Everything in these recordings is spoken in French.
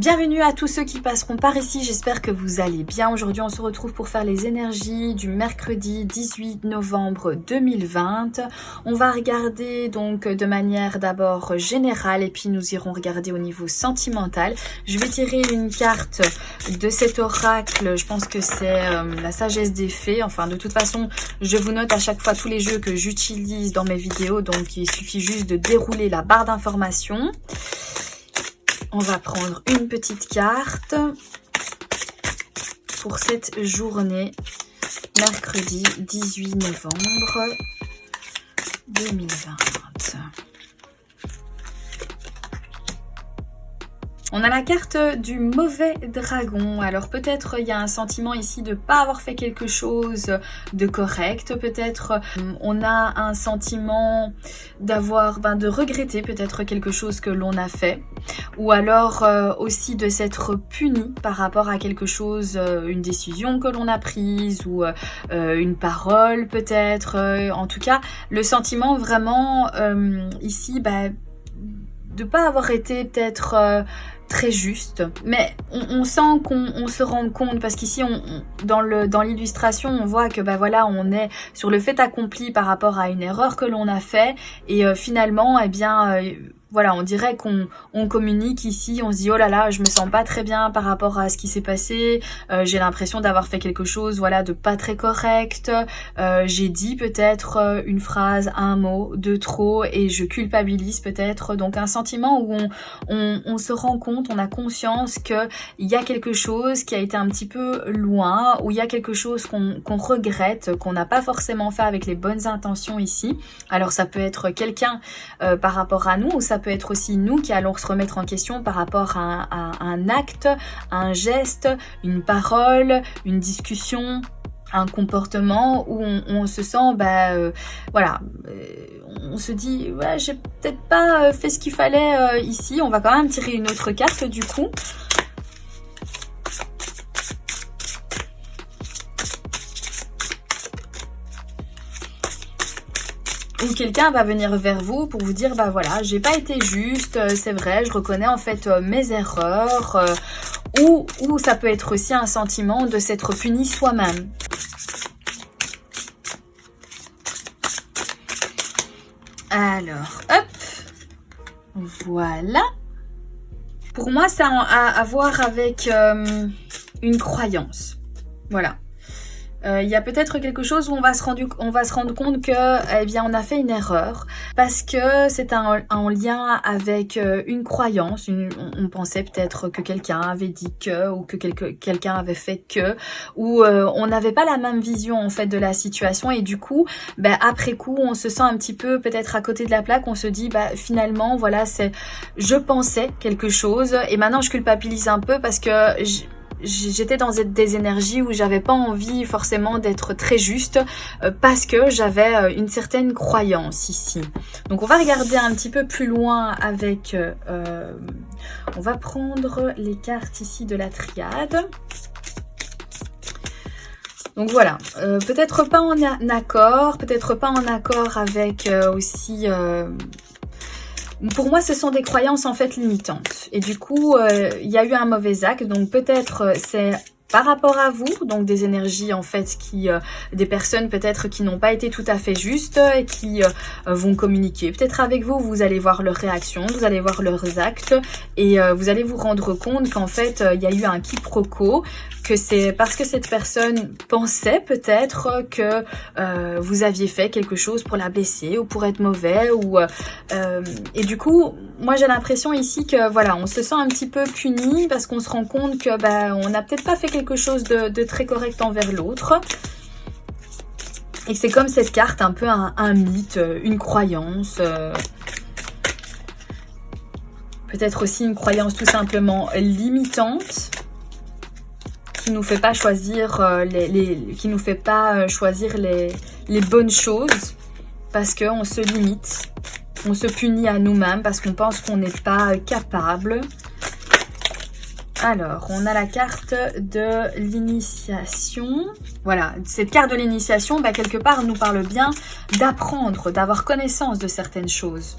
Bienvenue à tous ceux qui passeront par ici, j'espère que vous allez bien. Aujourd'hui on se retrouve pour faire les énergies du mercredi 18 novembre 2020. On va regarder donc de manière d'abord générale et puis nous irons regarder au niveau sentimental. Je vais tirer une carte de cet oracle, je pense que c'est la sagesse des fées. Enfin de toute façon je vous note à chaque fois tous les jeux que j'utilise dans mes vidéos, donc il suffit juste de dérouler la barre d'informations. On va prendre une petite carte pour cette journée, mercredi 18 novembre 2020. On a la carte du mauvais dragon. Alors peut-être il y a un sentiment ici de ne pas avoir fait quelque chose de correct. Peut-être on a un sentiment de regretter peut-être quelque chose que l'on a fait. Ou alors aussi de s'être puni par rapport à quelque chose, une décision que l'on a prise ou une parole peut-être. En tout cas, le sentiment vraiment ici de pas avoir été peut-être très juste, mais on sent qu'on se rend compte, parce qu'ici dans l'illustration on voit que voilà, on est sur le fait accompli par rapport à une erreur que l'on a fait et finalement voilà, on dirait qu'on communique ici, on se dit oh là là, je me sens pas très bien par rapport à ce qui s'est passé, j'ai l'impression d'avoir fait quelque chose voilà de pas très correct, j'ai dit peut-être une phrase, un mot de trop et je culpabilise peut-être. Donc un sentiment où on se rend compte, on a conscience que il y a quelque chose qui a été un petit peu loin, où il y a quelque chose qu'on regrette, qu'on n'a pas forcément fait avec les bonnes intentions ici. Alors ça peut être quelqu'un par rapport à nous, ou ça peut être aussi nous qui allons se remettre en question par rapport à un acte, un geste, une parole, une discussion, un comportement où on se sent voilà, on se dit ouais, j'ai peut-être pas fait ce qu'il fallait ici. On va quand même tirer une autre carte du coup. Ou quelqu'un va venir vers vous pour vous dire voilà, j'ai pas été juste, c'est vrai, je reconnais en fait mes erreurs, ou ça peut être aussi un sentiment de s'être puni soi-même. Alors, hop, voilà. Pour moi, ça a à voir avec une croyance. Voilà. Il y a peut-être quelque chose où on va se rendre compte que on a fait une erreur parce que c'est en lien avec une croyance. On pensait peut-être que quelqu'un avait dit que, ou que quelqu'un avait fait que, ou on n'avait pas la même vision en fait de la situation et du coup après coup on se sent un petit peu peut-être à côté de la plaque. On se dit finalement voilà, je pensais quelque chose et maintenant je culpabilise un peu parce que j'étais dans des énergies où j'avais pas envie forcément d'être très juste parce que j'avais une certaine croyance ici. Donc on va regarder un petit peu plus loin avec... on va prendre les cartes ici de la triade. Donc voilà, peut-être pas en accord, peut-être pas en accord avec aussi... Pour moi, ce sont des croyances en fait limitantes. Et du coup, il y a eu un mauvais acte. Donc peut-être c'est par rapport à vous, donc des énergies en fait des personnes peut-être qui n'ont pas été tout à fait justes et qui vont communiquer. Peut-être avec vous, vous allez voir leurs réactions, vous allez voir leurs actes et vous allez vous rendre compte qu'en fait, il y a eu un quiproquo, que c'est parce que cette personne pensait peut-être que vous aviez fait quelque chose pour la blesser ou pour être mauvais et du coup moi j'ai l'impression ici que voilà, on se sent un petit peu puni parce qu'on se rend compte que on n'a peut-être pas fait quelque chose de très correct envers l'autre et que c'est comme cette carte un peu un mythe, une croyance, peut-être aussi une croyance tout simplement limitante qui nous fait pas choisir les bonnes choses parce qu'on se limite, on se punit à nous-mêmes parce qu'on pense qu'on n'est pas capable. Alors, on a la carte de l'initiation. Voilà, cette carte de l'initiation, quelque part, nous parle bien d'apprendre, d'avoir connaissance de certaines choses.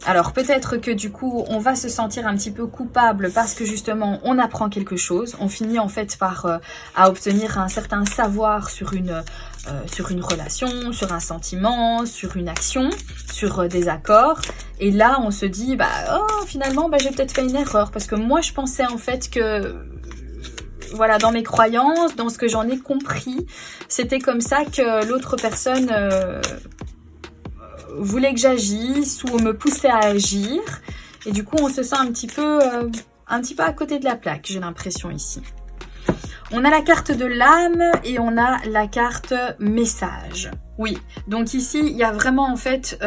Alors peut-être que du coup on va se sentir un petit peu coupable parce que justement on apprend quelque chose, on finit en fait par à obtenir un certain savoir sur une relation, sur un sentiment, sur une action, sur des accords, et là on se dit bah oh finalement bah, j'ai peut-être fait une erreur parce que moi je pensais en fait que voilà, dans mes croyances, dans ce que j'en ai compris, c'était comme ça que l'autre personne voulait que j'agisse ou me poussait à agir, et du coup on se sent un petit peu à côté de la plaque, j'ai l'impression ici. On a la carte de l'âme et on a la carte message. Oui, donc ici, il y a vraiment en fait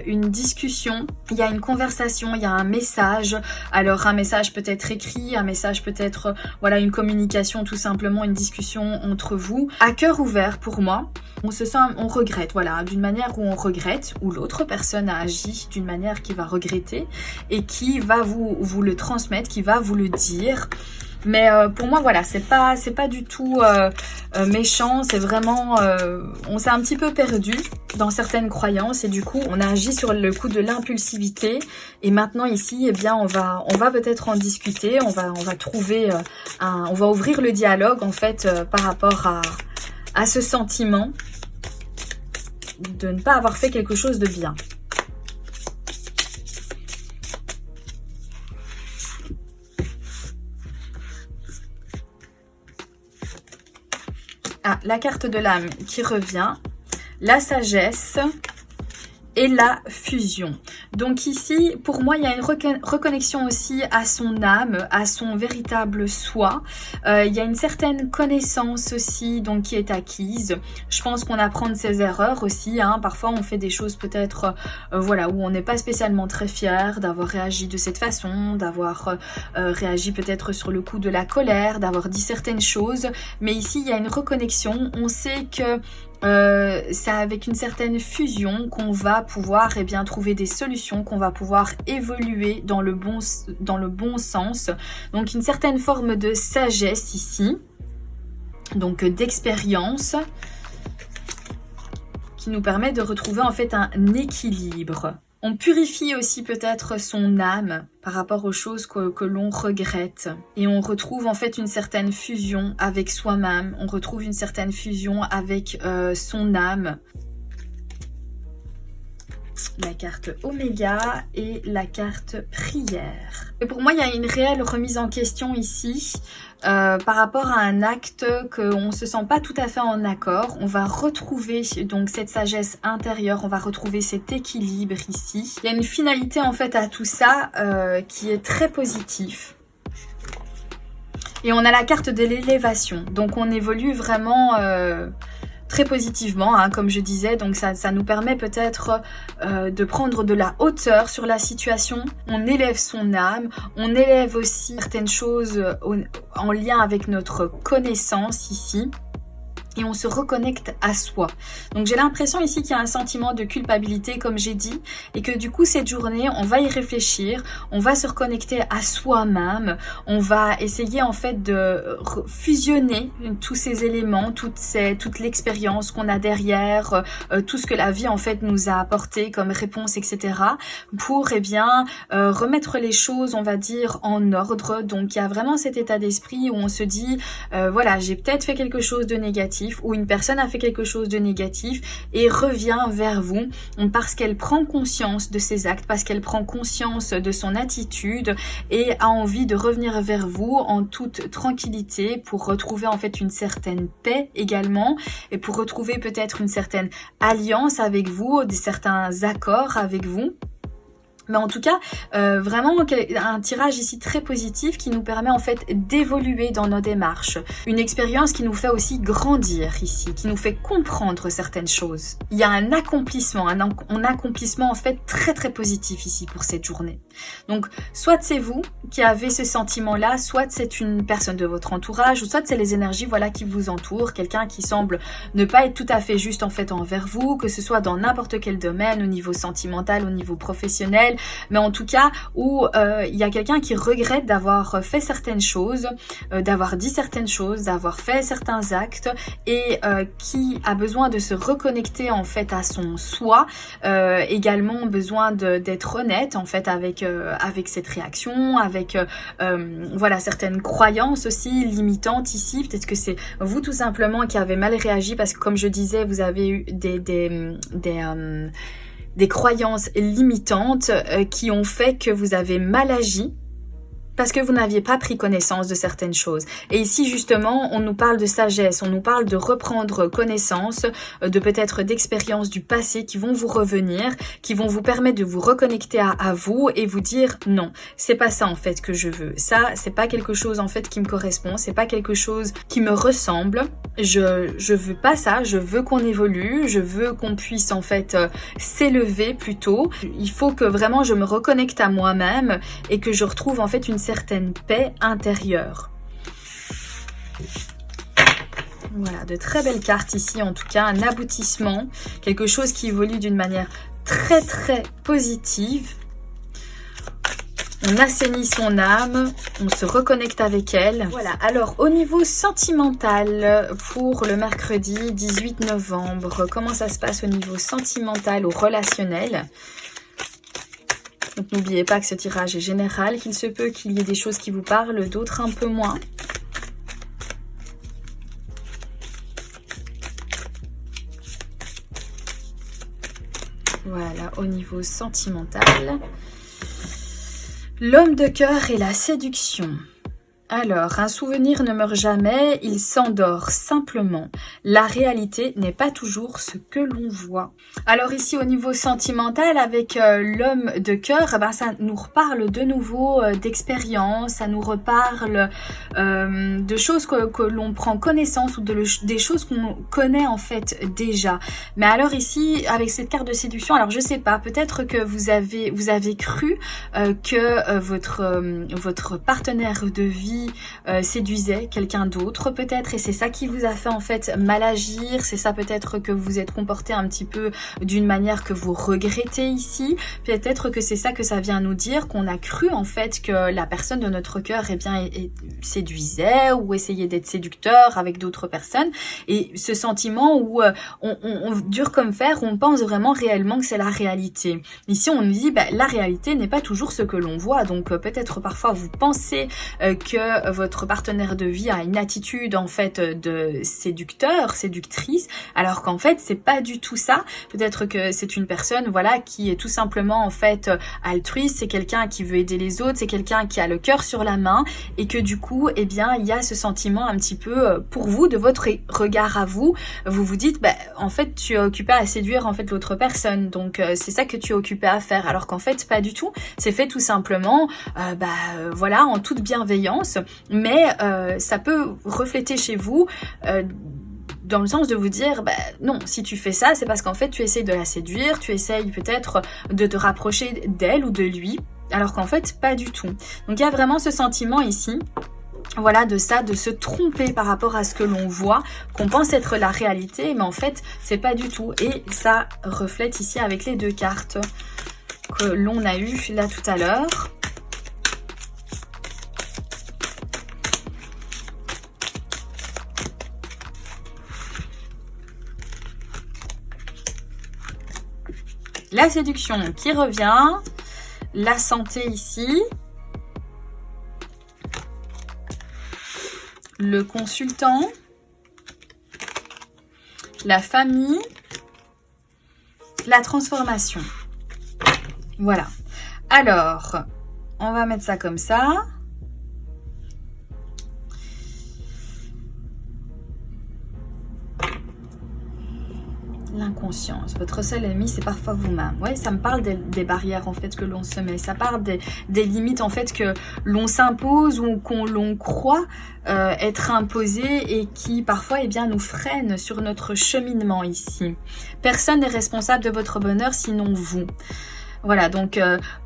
une discussion, il y a une conversation, il y a un message. Alors un message peut être écrit, un message peut être voilà, une communication, tout simplement une discussion entre vous. À cœur ouvert pour moi, on se sent, on regrette, voilà, d'une manière où on regrette, où l'autre personne a agi d'une manière qui va regretter et qui va vous le transmettre, qui va vous le dire. Mais pour moi, voilà, c'est pas du tout méchant, c'est vraiment... on s'est un petit peu perdu dans certaines croyances et du coup, on a agi sur le coup de l'impulsivité. Et maintenant, ici, eh bien, on va peut-être en discuter, on va trouver on va ouvrir le dialogue, en fait, par rapport à ce sentiment de ne pas avoir fait quelque chose de bien. Ah, la carte de l'âme qui revient, la sagesse et la fusion. Donc ici, pour moi, il y a une reconnexion aussi à son âme, à son véritable soi. Il y a une certaine connaissance aussi donc qui est acquise. Je pense qu'on apprend de ses erreurs aussi. Hein. Parfois, on fait des choses peut-être voilà, où on n'est pas spécialement très fier d'avoir réagi de cette façon, d'avoir réagi peut-être sur le coup de la colère, d'avoir dit certaines choses. Mais ici, il y a une reconnexion. On sait que c'est avec une certaine fusion qu'on va pouvoir bien trouver des solutions, qu'on va pouvoir évoluer dans le bon sens. Donc une certaine forme de sagesse ici, donc d'expérience, qui nous permet de retrouver en fait un équilibre. On purifie aussi peut-être son âme par rapport aux choses que l'on regrette. Et on retrouve en fait une certaine fusion avec soi-même. On retrouve une certaine fusion avec son âme. La carte Oméga et la carte Prière. Et pour moi, il y a une réelle remise en question ici. Par rapport à un acte qu'on ne se sent pas tout à fait en accord. On va retrouver donc cette sagesse intérieure, on va retrouver cet équilibre ici. Il y a une finalité en fait à tout ça qui est très positif. Et on a la carte de l'élévation, donc on évolue vraiment très positivement, hein, comme je disais, donc ça nous permet peut-être de prendre de la hauteur sur la situation. On élève son âme, on élève aussi certaines choses en lien avec notre connaissance ici. Et on se reconnecte à soi. Donc j'ai l'impression ici qu'il y a un sentiment de culpabilité, comme j'ai dit, et que du coup cette journée, on va y réfléchir, on va se reconnecter à soi-même, on va essayer en fait de fusionner tous ces éléments, toute l'expérience qu'on a derrière, tout ce que la vie en fait nous a apporté comme réponse, etc. pour remettre les choses, on va dire, en ordre. Donc il y a vraiment cet état d'esprit où on se dit, voilà, j'ai peut-être fait quelque chose de négatif, ou une personne a fait quelque chose de négatif et revient vers vous parce qu'elle prend conscience de ses actes, parce qu'elle prend conscience de son attitude et a envie de revenir vers vous en toute tranquillité pour retrouver en fait une certaine paix également et pour retrouver peut-être une certaine alliance avec vous, certains accords avec vous. Mais en tout cas, vraiment un tirage ici très positif qui nous permet en fait d'évoluer dans nos démarches. Une expérience qui nous fait aussi grandir ici, qui nous fait comprendre certaines choses. Il y a un accomplissement, un accomplissement en fait très très positif ici pour cette journée. Donc, soit c'est vous qui avez ce sentiment-là, soit c'est une personne de votre entourage, ou soit c'est les énergies voilà, qui vous entourent, quelqu'un qui semble ne pas être tout à fait juste en fait envers vous, que ce soit dans n'importe quel domaine, au niveau sentimental, au niveau professionnel, mais en tout cas où il y a quelqu'un qui regrette d'avoir fait certaines choses, d'avoir dit certaines choses, d'avoir fait certains actes et qui a besoin de se reconnecter en fait à son soi, également besoin d'être honnête en fait avec cette réaction, avec voilà, certaines croyances aussi limitantes ici. Peut-être que c'est vous tout simplement qui avez mal réagi parce que comme je disais, vous avez eu des croyances limitantes qui ont fait que vous avez mal agi parce que vous n'aviez pas pris connaissance de certaines choses. Et ici, justement, on nous parle de sagesse, on nous parle de reprendre connaissance, de peut-être d'expériences du passé qui vont vous revenir, qui vont vous permettre de vous reconnecter à vous et vous dire non, c'est pas ça en fait que je veux. Ça, c'est pas quelque chose en fait qui me correspond, c'est pas quelque chose qui me ressemble. Je veux pas ça, je veux qu'on évolue, je veux qu'on puisse en fait s'élever plutôt. Il faut que vraiment je me reconnecte à moi-même et que je retrouve en fait une certaine paix intérieure. Voilà, de très belles cartes ici, en tout cas, un aboutissement, quelque chose qui évolue d'une manière très très positive. On assainit son âme, on se reconnecte avec elle. Voilà, alors au niveau sentimental, pour le mercredi 18 novembre, comment ça se passe au niveau sentimental ou relationnel ? Donc n'oubliez pas que ce tirage est général, qu'il se peut qu'il y ait des choses qui vous parlent, d'autres un peu moins. Voilà, au niveau sentimental. L'homme de cœur et la séduction. Alors, un souvenir ne meurt jamais, il s'endort simplement. La réalité n'est pas toujours ce que l'on voit. Alors ici, au niveau sentimental, avec l'homme de cœur, ben, ça nous reparle de nouveau d'expérience, ça nous reparle de choses que l'on prend connaissance ou des choses qu'on connaît en fait déjà. Mais alors ici, avec cette carte de séduction, alors je sais pas, peut-être que vous avez cru que votre partenaire de vie séduisait quelqu'un d'autre peut-être, et c'est ça qui vous a fait en fait mal agir, c'est ça peut-être que vous êtes comporté un petit peu d'une manière que vous regrettez ici, peut-être que c'est ça que ça vient nous dire, qu'on a cru en fait que la personne de notre cœur eh bien séduisait ou essayait d'être séducteur avec d'autres personnes, et ce sentiment où on dure comme fer, on pense vraiment réellement que c'est la réalité. Ici on nous dit la réalité n'est pas toujours ce que l'on voit, donc peut-être parfois vous pensez que votre partenaire de vie a une attitude en fait de séducteur, séductrice, alors qu'en fait c'est pas du tout ça. Peut-être que c'est une personne voilà qui est tout simplement en fait altruiste, c'est quelqu'un qui veut aider les autres, c'est quelqu'un qui a le cœur sur la main, et que du coup eh bien il y a ce sentiment un petit peu pour vous de votre regard à vous, vous vous dites en fait tu es occupé à séduire en fait l'autre personne, donc c'est ça que tu es occupé à faire, alors qu'en fait pas du tout, c'est fait tout simplement voilà en toute bienveillance, mais ça peut refléter chez vous dans le sens de vous dire non, si tu fais ça c'est parce qu'en fait tu essayes de la séduire, tu essayes peut-être de te rapprocher d'elle ou de lui, alors qu'en fait pas du tout. Donc il y a vraiment ce sentiment ici, voilà, de ça, de se tromper par rapport à ce que l'on voit, qu'on pense être la réalité, mais en fait c'est pas du tout, et ça reflète ici avec les deux cartes que l'on a eues là tout à l'heure. La séduction qui revient, la santé ici, le consultant, la famille, la transformation. Voilà. Alors, on va mettre ça comme ça. L'inconscience. Votre seul ennemi, c'est parfois vous-même. Oui, ça me parle des barrières en fait que l'on se met. Ça parle des limites en fait que l'on s'impose ou qu'on l'on croit être imposées et qui parfois nous freinent sur notre cheminement ici. Personne n'est responsable de votre bonheur sinon vous. Voilà, donc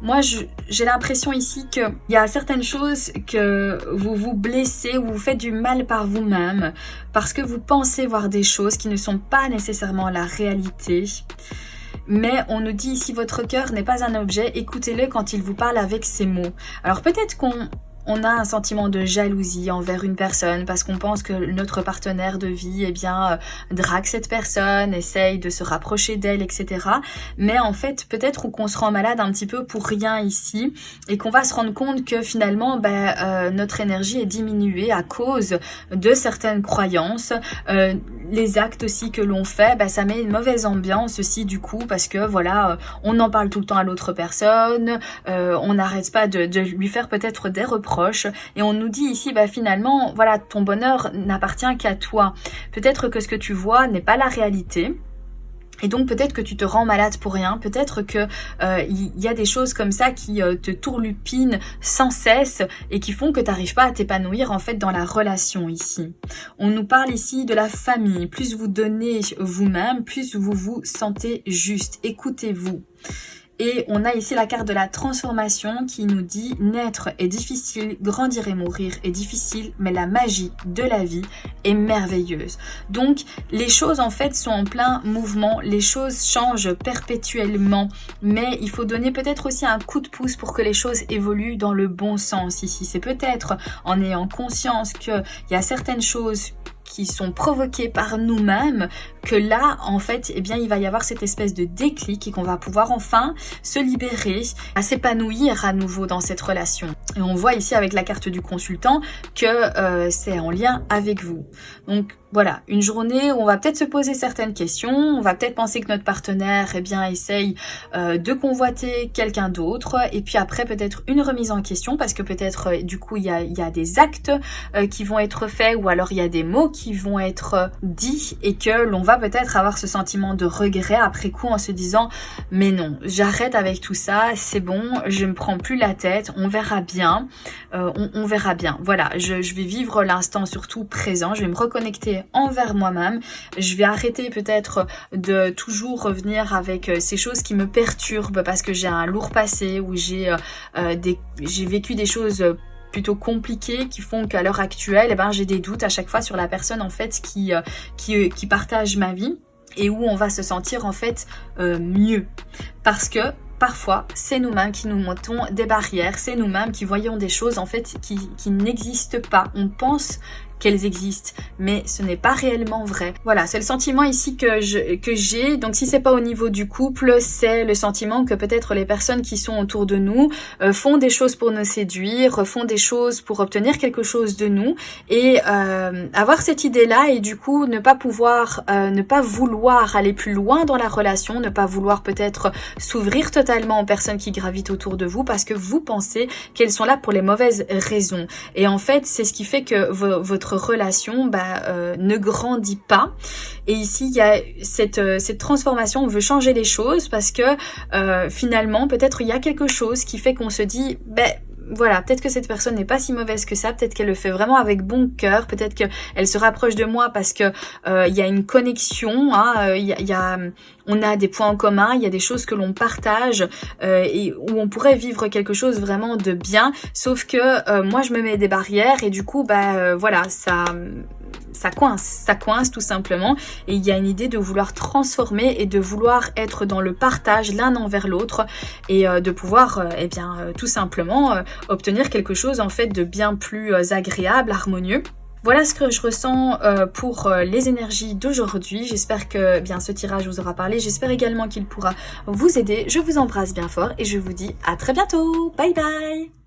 moi j'ai l'impression ici qu'il y a certaines choses que vous vous blessez ou vous faites du mal par vous-même parce que vous pensez voir des choses qui ne sont pas nécessairement la réalité. mais on nous dit ici votre cœur n'est pas un objet, écoutez-le quand il vous parle avec ces mots. Alors peut-être qu'on a un sentiment de jalousie envers une personne parce qu'on pense que notre partenaire de vie, eh bien, drague cette personne, essaye de se rapprocher d'elle, etc. Mais en fait, peut-être qu'on se rend malade un petit peu pour rien ici et qu'on va se rendre compte que finalement, notre énergie est diminuée à cause de certaines croyances. Les actes aussi que l'on fait, ça met une mauvaise ambiance aussi du coup parce que voilà, on en parle tout le temps à l'autre personne, on n'arrête pas de lui faire peut-être des reproches. Et on nous dit ici, finalement, voilà, ton bonheur n'appartient qu'à toi. Peut-être que ce que tu vois n'est pas la réalité. Et donc peut-être que tu te rends malade pour rien, peut-être que y a des choses comme ça qui te tourlupinent sans cesse et qui font que tu n'arrives pas à t'épanouir en fait dans la relation ici. On nous parle ici de la famille, plus vous donnez vous-même, plus vous vous sentez juste, écoutez-vous. Et on a ici la carte de la transformation qui nous dit « Naître est difficile, grandir et mourir est difficile, mais la magie de la vie est merveilleuse. » Donc, les choses en fait sont en plein mouvement, les choses changent perpétuellement, mais il faut donner peut-être aussi un coup de pouce pour que les choses évoluent dans le bon sens ici. C'est peut-être en ayant conscience qu'il y a certaines choses qui sont provoquées par nous-mêmes, que là, en fait, eh bien, il va y avoir cette espèce de déclic et qu'on va pouvoir enfin se libérer, à s'épanouir à nouveau dans cette relation. Et on voit ici avec la carte du consultant que c'est en lien avec vous. Donc, voilà, une journée où on va peut-être se poser certaines questions, on va peut-être penser que notre partenaire, eh bien, essaye de convoiter quelqu'un d'autre, et puis après peut-être une remise en question, parce que peut-être du coup il y a des actes qui vont être faits, ou alors il y a des mots qui vont être dits, et que l'on va peut-être avoir ce sentiment de regret après coup en se disant « mais non, j'arrête avec tout ça, c'est bon, je me prends plus la tête, on verra bien, on verra bien. » Voilà, je vais vivre l'instant surtout présent, je vais me reconnecter envers moi-même, je vais arrêter peut-être de toujours revenir avec ces choses qui me perturbent parce que j'ai un lourd passé, ou j'ai vécu des choses plutôt compliquées qui font qu'à l'heure actuelle, j'ai des doutes à chaque fois sur la personne en fait qui partage ma vie, et où on va se sentir en fait mieux, parce que parfois, c'est nous-mêmes qui nous mettons des barrières, c'est nous-mêmes qui voyons des choses en fait qui n'existent pas. On pense qu'elles existent, mais ce n'est pas réellement vrai. Voilà, c'est le sentiment ici que j'ai. Donc si c'est pas au niveau du couple, c'est le sentiment que peut-être les personnes qui sont autour de nous font des choses pour nous séduire, font des choses pour obtenir quelque chose de nous, et avoir cette idée-là, et du coup ne pas vouloir aller plus loin dans la relation, ne pas vouloir peut-être s'ouvrir totalement aux personnes qui gravitent autour de vous parce que vous pensez qu'elles sont là pour les mauvaises raisons. Et en fait, c'est ce qui fait que votre relation ne grandit pas. Et ici, il y a cette transformation, on veut changer les choses parce que finalement, peut-être il y a quelque chose qui fait qu'on se dit voilà, peut-être que cette personne n'est pas si mauvaise que ça, peut-être qu'elle le fait vraiment avec bon cœur, peut-être qu'elle se rapproche de moi parce que il y a une connexion, on a des points en commun, il y a des choses que l'on partage et où on pourrait vivre quelque chose vraiment de bien, sauf que moi je me mets des barrières et du coup voilà, ça coince tout simplement, et il y a une idée de vouloir transformer et de vouloir être dans le partage l'un envers l'autre, et de pouvoir tout simplement obtenir quelque chose en fait de bien plus agréable, harmonieux. Voilà ce que je ressens pour les énergies d'aujourd'hui. J'espère que ce tirage vous aura parlé. J'espère également qu'il pourra vous aider. Je vous embrasse bien fort et je vous dis à très bientôt. Bye bye.